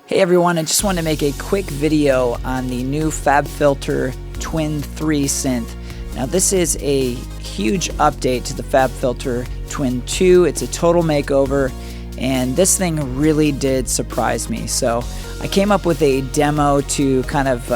Hey everyone, I just wanted to make a quick video on the new FabFilter Twin 3 synth. Now this is a huge update to the FabFilter Twin 2. It's a total makeover, and this thing really did surprise me. So I came up with a demo to kind of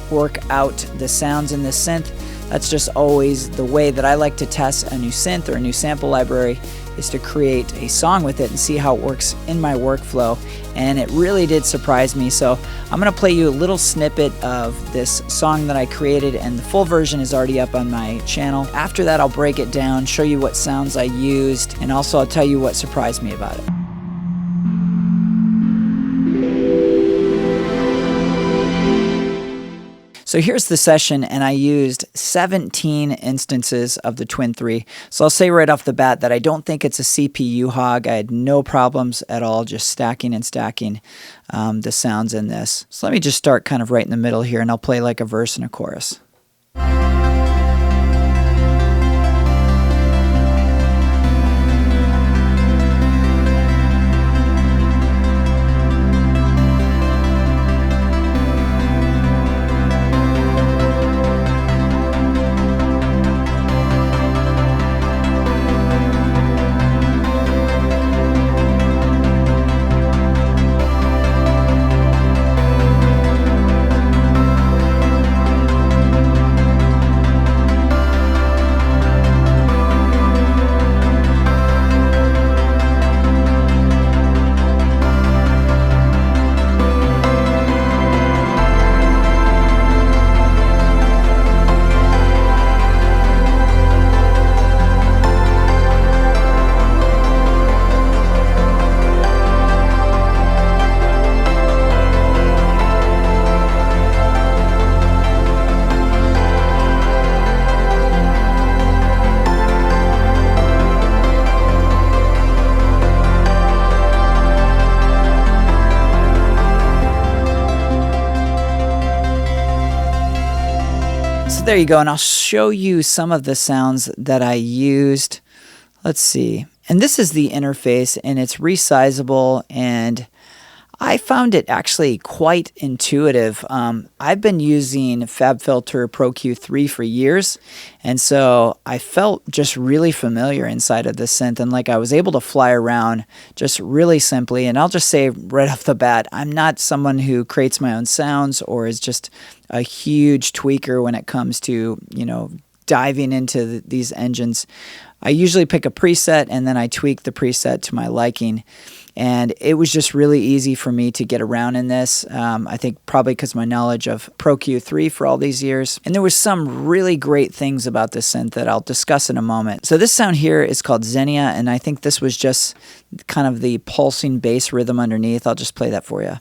work out the sounds in this synth. That's just always the way that I like to test a new synth or a new sample library, is to create a song with it and see how it works in my workflow. And it really did surprise me. So I'm going to play you a little snippet of this song that I created, and the full version is already up on my channel. After that, I'll break it down, show you what sounds I used, and also I'll tell you what surprised me about it. So here's the session, and I used 17 instances of the Twin 3. So I'll say right off the bat that I don't think it's a CPU hog. I had no problems at all just stacking and stacking the sounds in this. So let me just start kind of right in the middle here, and I'll play like a verse and a chorus. So there you go, and I'll show you some of the sounds that I used. Let's see. And this is the interface, and it's resizable, and I found it actually quite intuitive. I've been using Fabfilter Pro Q3 for years, and so I felt just really familiar inside of this synth, and like I was able to fly around just really simply. And I'll just say right off the bat, I'm not someone who creates my own sounds or is just a huge tweaker when it comes to, you know, diving into these engines. I usually pick a preset and then I tweak the preset to my liking. And it was just really easy for me to get around in this. I think probably because my knowledge of Pro Q3 for all these years. And there was some really great things about this synth that I'll discuss in a moment. So this sound here is called Xenia, and I think this was just kind of the pulsing bass rhythm underneath. I'll just play that for you.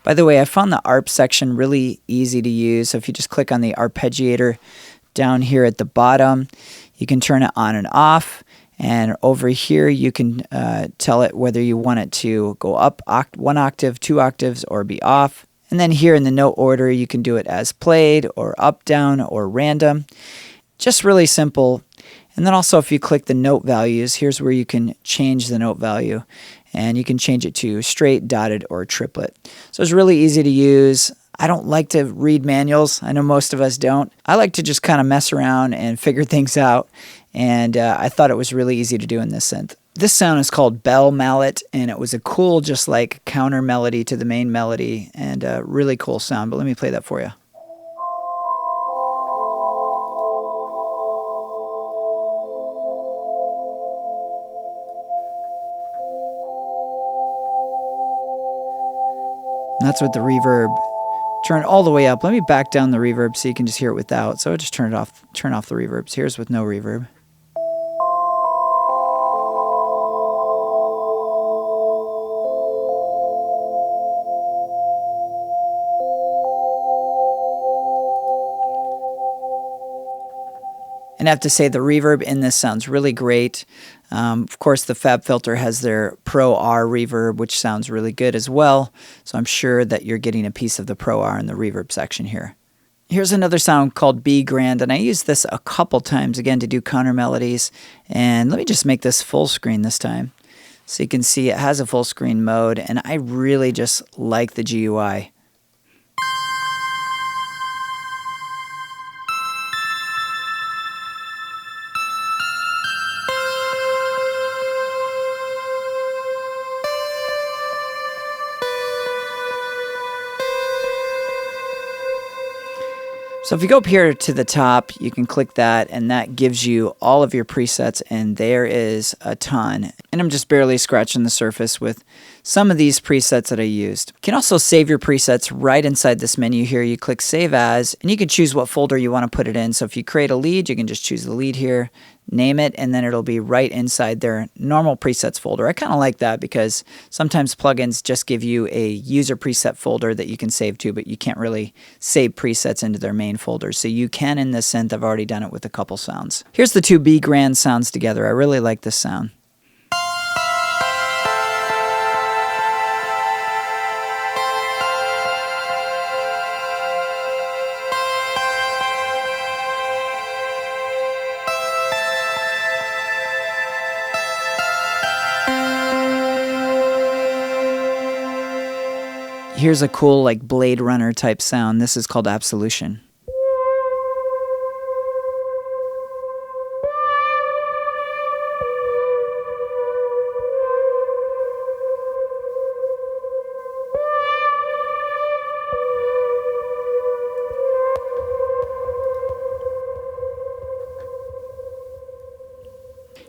By the way, I found the ARP section really easy to use. So if you just click on the arpeggiator down here at the bottom, you can turn it on and off. And over here, you can tell it whether you want it to go up 1 octave, 2 octaves, or be off. And then here in the note order, you can do it as played, or up, down, or random. Just really simple. And then also if you click the note values, here's where you can change the note value. And you can change it to straight, dotted, or triplet. So it's really easy to use. I don't like to read manuals. I know most of us don't. I like to just kind of mess around and figure things out. And I thought it was really easy to do in this synth. This sound is called Bell Mallet, and it was a cool, just like counter melody to the main melody, and a really cool sound. But let me play that for you. And that's with the reverb. Turn it all the way up. Let me back down the reverb so you can just hear it without. So I'll just turn off the reverbs. Here's with no reverb. And I have to say the reverb in this sounds really great. Of course, the Fabfilter has their Pro R reverb, which sounds really good as well. So I'm sure that you're getting a piece of the Pro R in the reverb section here. Here's another sound called B grand, and I used this a couple times again to do counter melodies. And let me just make this full screen this time. So you can see it has a full screen mode, and I really just like the GUI. So if you go up here to the top, you can click that, and that gives you all of your presets, and there is a ton. And I'm just barely scratching the surface with some of these presets that I used. You can also save your presets right inside this menu here. You click Save As, and you can choose what folder you want to put it in. So if you create a lead, you can just choose the lead here, name it, and then it'll be right inside their normal presets folder. I kind of like that because sometimes plugins just give you a user preset folder that you can save to, but you can't really save presets into their main folder. So you can in this synth. I've already done it with a couple sounds. Here's the two B grand sounds together. I really like this sound. Here's a cool like Blade Runner type sound. This is called Absolution.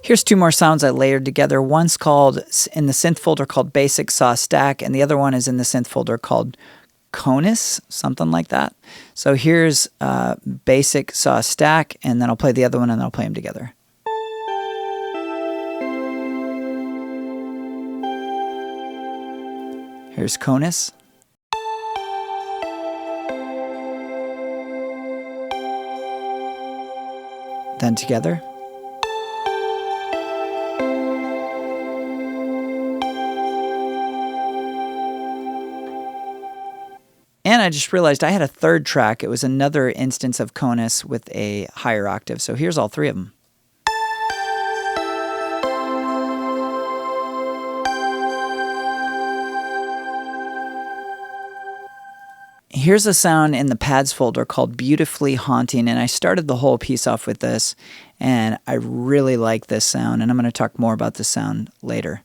Here's two more sounds I layered together. One's called, in the synth folder called Basic Saw Stack, and the other one is in the synth folder called Conus, something like that. So here's Basic Saw Stack, and then I'll play the other one, and then I'll play them together. Here's Conus. Then together. And I just realized I had a third track. It was another instance of Conus with a higher octave. So here's all three of them. Here's a sound in the pads folder called Beautifully Haunting, and I started the whole piece off with this, and I really like this sound, and I'm going to talk more about this sound later.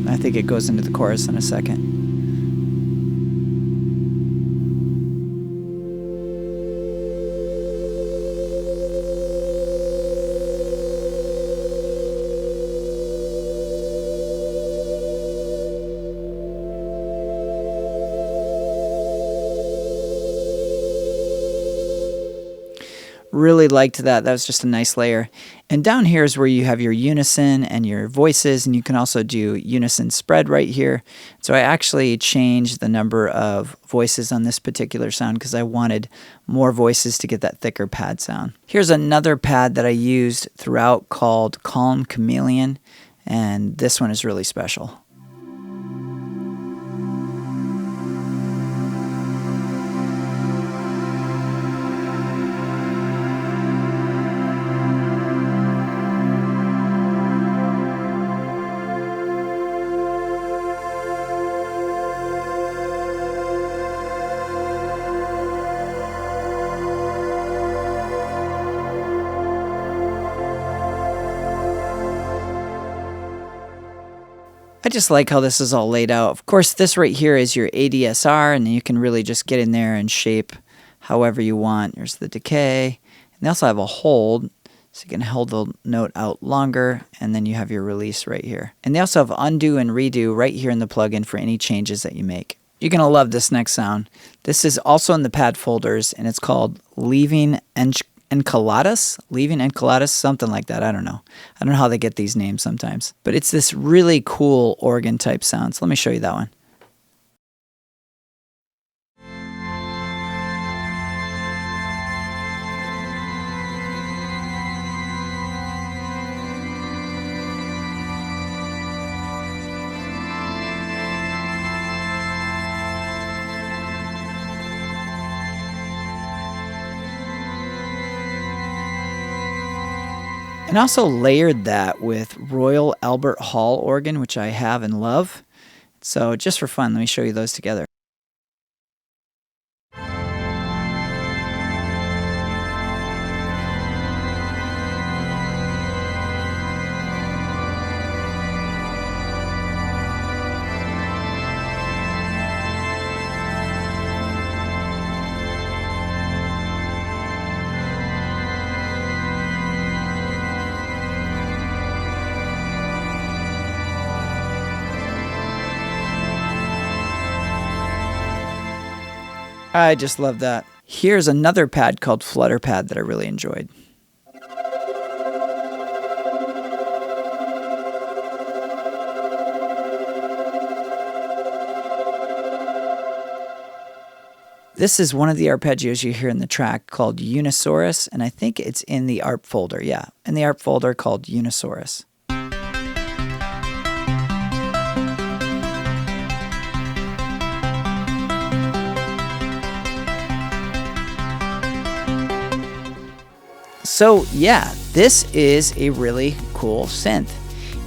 I think it goes into the chorus in a second. Really liked that. That was just a nice layer. And down here is where you have your unison and your voices, and you can also do unison spread right here. So I actually changed the number of voices on this particular sound because I wanted more voices to get that thicker pad sound. Here's another pad that I used throughout called Calm Chameleon, and this one is really special. I just like how this is all laid out. Of course, this right here is your ADSR, and you can really just get in there and shape however you want. There's the decay. And they also have a hold, so you can hold the note out longer, and then you have your release right here. And they also have undo and redo right here in the plugin for any changes that you make. You're going to love this next sound. This is also in the pad folders, and it's called Leaving Enchiladas? Leaving Enchiladas? Something like that. I don't know. I don't know how they get these names sometimes. But it's this really cool organ type sound. So let me show you that one. And also layered that with Royal Albert Hall organ, which I have and love. So just for fun, let me show you those together. I just love that. Here's another pad called Flutter Pad that I really enjoyed. This is one of the arpeggios you hear in the track called Unisaurus, and I think it's in the ARP folder, yeah, in the ARP folder called Unisaurus. So yeah, this is a really cool synth,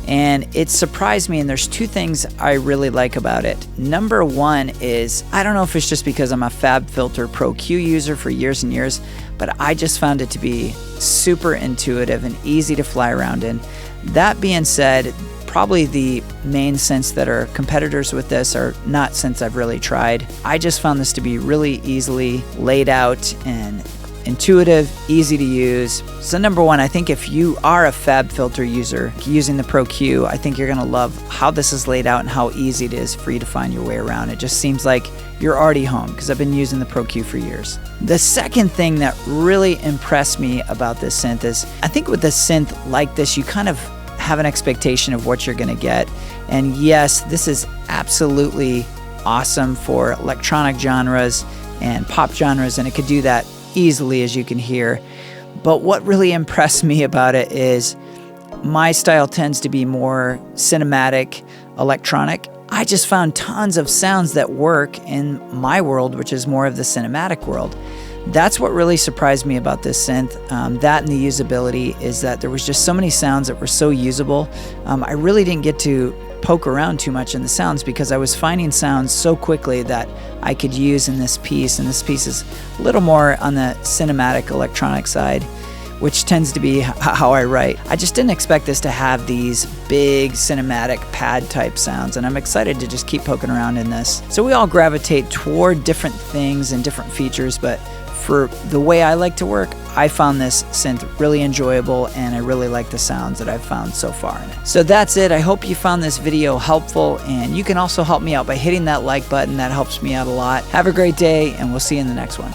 and it surprised me, and there's two things I really like about it. Number one is, I don't know if it's just because I'm a FabFilter Pro Q user for years and years, but I just found it to be super intuitive and easy to fly around in. That being said, probably the main synths that are competitors with this are not synths I've really tried. I just found this to be really easily laid out and intuitive, easy to use. So number one, I think if you are a FabFilter user using the Pro Q, I think you're gonna love how this is laid out and how easy it is for you to find your way around. It just seems like you're already home, because I've been using the Pro Q for years. The second thing that really impressed me about this synth is, I think with a synth like this, you kind of have an expectation of what you're gonna get. And yes, this is absolutely awesome for electronic genres and pop genres, and it could do that easily, as you can hear. But what really impressed me about it is my style tends to be more cinematic, electronic. I just found tons of sounds that work in my world, which is more of the cinematic world. That's what really surprised me about this synth. That and the usability is that there was just so many sounds that were so usable. I really didn't get to poke around too much in the sounds because I was finding sounds so quickly that I could use in this piece, and this piece is a little more on the cinematic electronic side, which tends to be how I write. I just didn't expect this to have these big cinematic pad type sounds, and I'm excited to just keep poking around in this. So we all gravitate toward different things and different features, but for the way I like to work, I found this synth really enjoyable, and I really like the sounds that I've found so far in it. So that's it. I hope you found this video helpful, and you can also help me out by hitting that like button. That helps me out a lot. Have a great day, and we'll see you in the next one.